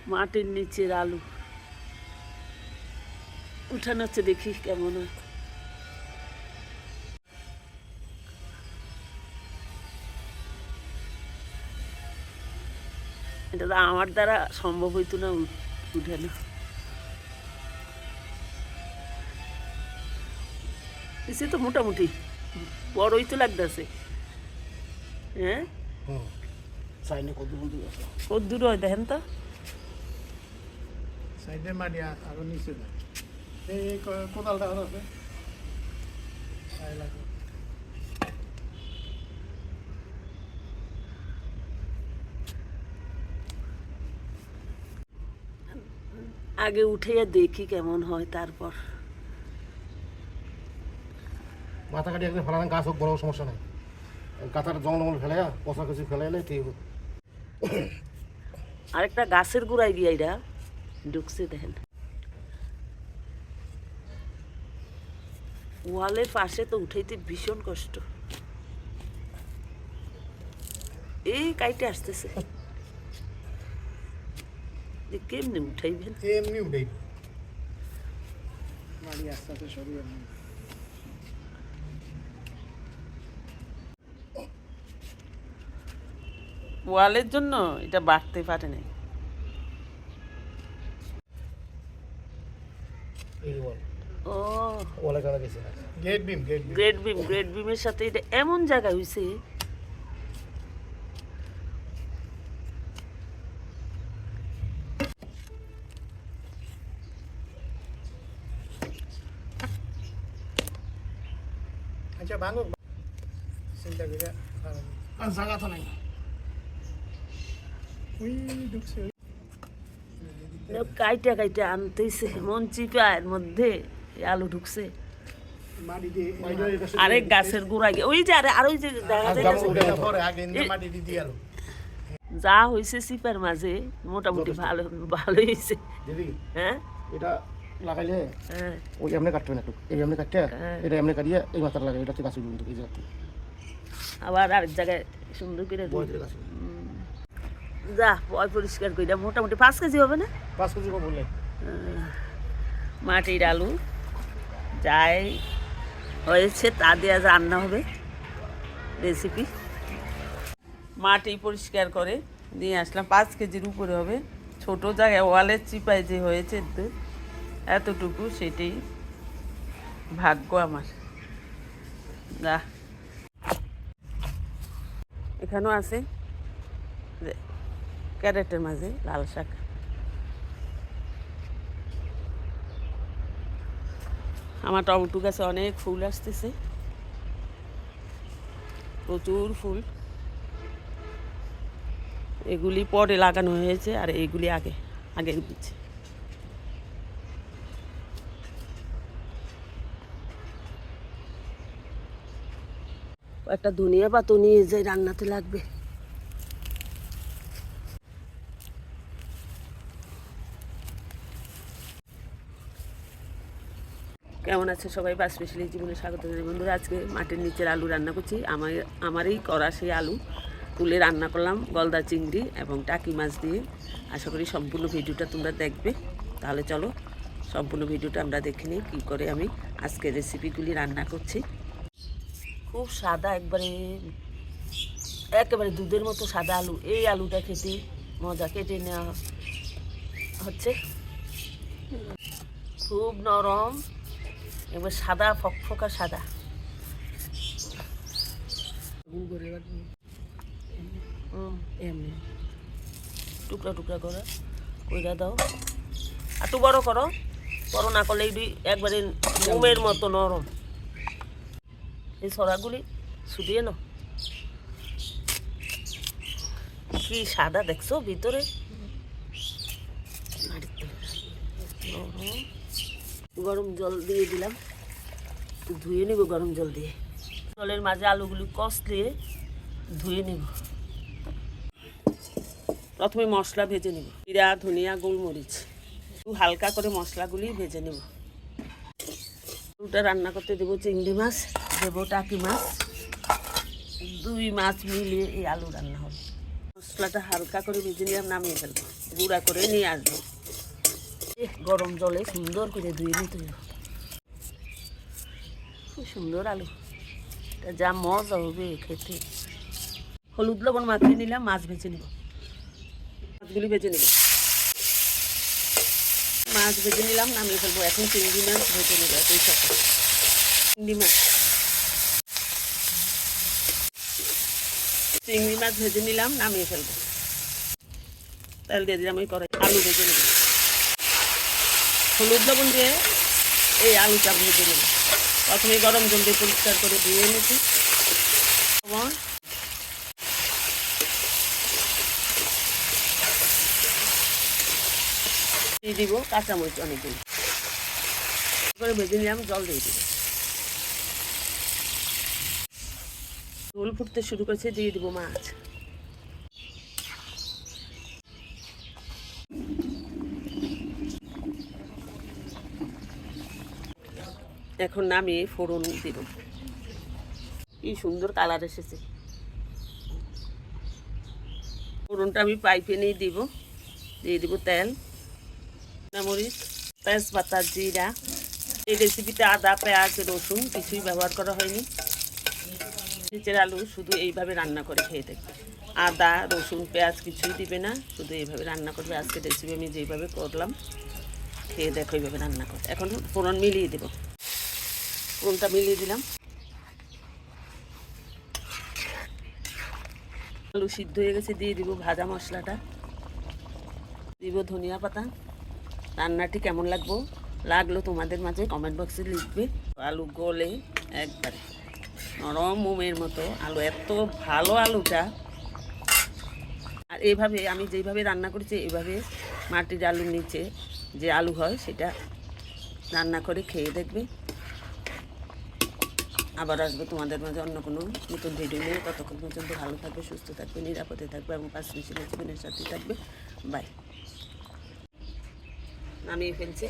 মাটির নিচের আলু উঠানো হচ্ছে, দেখি কেমন হয়। এটা তো আমার দ্বারা সম্ভব হইতো না উঠানো। এসে তো মোটামুটি বড়ই তো লাগতেছে। হ্যাঁ, কত দূর হয় দেখেন তো। সাইডে মাটি আরো নিচে যায়। এই কোদালটা আছে আগে উঠে দেখি কেমন হয়, তারপর মাথা কাটি একদিন ফেলানো গাছ হোক, বড় সমস্যা নেই। কাঁথার জঙ্গল ফেলে পচা কিছু ফেলে এলে ঠিক হোক। আরেকটা গাছের গোড়ায় গিয়ে এরা ঢুকছে দেখেন। ওয়ালের পাশে তো উঠাইতে ভীষণ কষ্ট। এই কাইটে আসতেছে, কেমনি উঠাইবেন? এমনি উঠেই মাটি আস্তে আস্তে সরিয়ে ওয়ালের জন্য এটা বাড়তে পারে নাই। ও গ্রেট বিমের সাথে এটা এমন জায়গা হইছে। আচ্ছা ভাঙো, চিন্তা করে জায়গা তো নাই। ওই ঢুকছে কাইটা কাইটা আনতেছে মন চিপা, এর মধ্যে আলু ঢুকছে। মাটি দিয়ে আরেক গাছের গোড়ায় ওই যে আর ওই যে দেখা যায় যা হয়েছে চিপার মাঝে মোটামুটি ভালোই হয়েছে। হ্যাঁ, এটা লাগাইলে হ্যাঁ, ওই এমনি কাটবে না, একটু এই এমনি কাটতে এটা এমনি কাটিয়ে এই মাথার লাগাই, এটা হচ্ছে গাছ কিন্তু এই জায়গা আবার আরেক জায়গায় সুন্দর করে যা পয় পরিষ্কার করে মোটামুটি 5 কেজি হবে না? 5 কেজি বললে মাটির আলু যাই হয়েছে তা দিয়ে রান্না হবে রেসিপি। মাটি পরিষ্কার করে নিয়ে আসলাম, 5 কেজির উপরে হবে। ছোট জায়গায় ওয়ালের চিপায় যে হয়েছে এতটুকু, সেটাই ভাগ্য আমার। যা এখানেও আছে ক্যারেটের মাঝে লাল শাক। আমার টমেটো গাছে অনেক ফুল আসতেছে, প্রচুর ফুল। এগুলি পরে লাগানো হয়েছে আর এগুলি আগে আগে দিচ্ছে। একটা ধনিয়া পাতা নিয়ে যে রান্নাতে লাগবে। কেমন আছে সবাই? বাস স্পেশালি জীবনে স্বাগত জানাই বন্ধুরা। আজকে মাটির নিচের আলু রান্না করছি। আমারই করা সেই আলু তুলে রান্না করলাম গলদা চিংড়ি এবং টাকি মাছ দিয়ে। আশা করি সম্পূর্ণ ভিডিওটা তোমরা দেখবে। তাহলে চলো সম্পূর্ণ ভিডিওটা আমরা দেখে নিই কী করে আমি আজকে রেসিপিগুলি রান্না করছি। খুব সাদা, একেবারে দুধের মতো সাদা আলু। এই আলুটা খেতে মজা। কেটে নেওয়া হচ্ছে, খুব নরম, এবার সাদা ফকফকা সাদা। এমনি টুকরা টুকরা করে কইরা দাও, একটু বড় করো, বড় না করলে একবারে মোমের মতো নরম। এই ছড়াগুলি ছুটিয়ে নাও। কি সাদা দেখছো ভিতরে, গরম জল দিয়ে দিলাম, ধুয়ে নিব গরম জল দিয়ে। জলের মাঝে আলুগুলি কষলিয়ে ধুয়ে নিব। প্রথমে মশলা ভেজে নিব, জিরা, ধনিয়া, গোলমরিচ, একটু হালকা করে মশলাগুলি ভেজে নেব। আলুটা রান্না করতে দেবো চিংড়ি মাছ, দেবো টাকি মাছ, 2 মাছ মিলিয়ে এই আলু রান্না হবে। মশলাটা হালকা করে ভেজে নিলাম, নামিয়ে ফেলবো। গুঁড়া করে নিয়ে আসবো। গরম জলে সুন্দর করে ধুয়ে নিতে হবে। খুব সুন্দর আলু, এটা যা মজা হবে খেতে। হলুদ লবণ মাখিয়ে নিলাম, মাছ ভেজে নিব। মাছগুলি ভেজে নিব, মাছ ভেজে নিলাম, নামিয়ে ফেলবো। এখন চিংড়ি মাছ ভেজে নেবো। একই সাথে চিংড়ি মাছ ভেজে নিলাম, নামিয়ে ফেলবো। তেল দিয়ে দিলাম, আলু ভেজে নেব। হলুদ লবণ দিয়ে এই আলুটা ভেজে নেব। প্রথমে গরম জল দিয়ে পরিষ্কার করে ধুয়ে নিয়েছি। দিয়ে দিব কাঁচামরিচ অনেকগুলো করে ভেজে নিলাম, জল দিয়ে দিব। ঝোল ফুটতে শুরু করেছে, দিয়ে দিব মাছ। এখন নামিয়ে ফোড়ন দিব। কি সুন্দর কালার এসেছে। ফোড়নটা আমি পাইপে নিয়ে দিব। দিয়ে দিব তেল, মরিচ, তেজপাতা, জিরা। এই রেসিপিতে আদা, পেঁয়াজ, রসুন কিছুই ব্যবহার করা হয়নি। নিচের আলু শুধু এইভাবে রান্না করে খেয়ে দেখবে। আদা, রসুন, পেঁয়াজ কিছুই দিবে না, শুধু এইভাবে রান্না করবে। আজকের রেসিপি আমি যেইভাবে করলাম, খেয়ে দেখো এইভাবে রান্না করে। এখন ফোড়ন মিলিয়ে দেবো। ফোড়নটা মিলিয়ে দিলাম। আলু সিদ্ধ হয়ে গেছে, দিয়ে দিব ভাজা মশলাটা, দিব ধনিয়া পাতা। রান্নাটি কেমন লাগলো তোমাদের মাঝে কমেন্ট বক্সে লিখবে। আলু গলে একবারে নরম মোমের মতো আলু, এত ভালো আলুটা। আর এইভাবে আমি যেইভাবে রান্না করেছি, এইভাবে মাটির আলুর নিচে যে আলু হয় সেটা রান্না করে খেয়ে দেখবে। আবার আসবো তোমাদের মাঝে অন্য কোনো নতুন ভিডিও নিয়ে। ততক্ষণ পর্যন্ত ভালো থাকবে, সুস্থ থাকবে, নিরাপদে থাকবে এবং পাঁচমিশালি জীবনের সাথে থাকবে। বাই। নামিয়ে ফেলছি।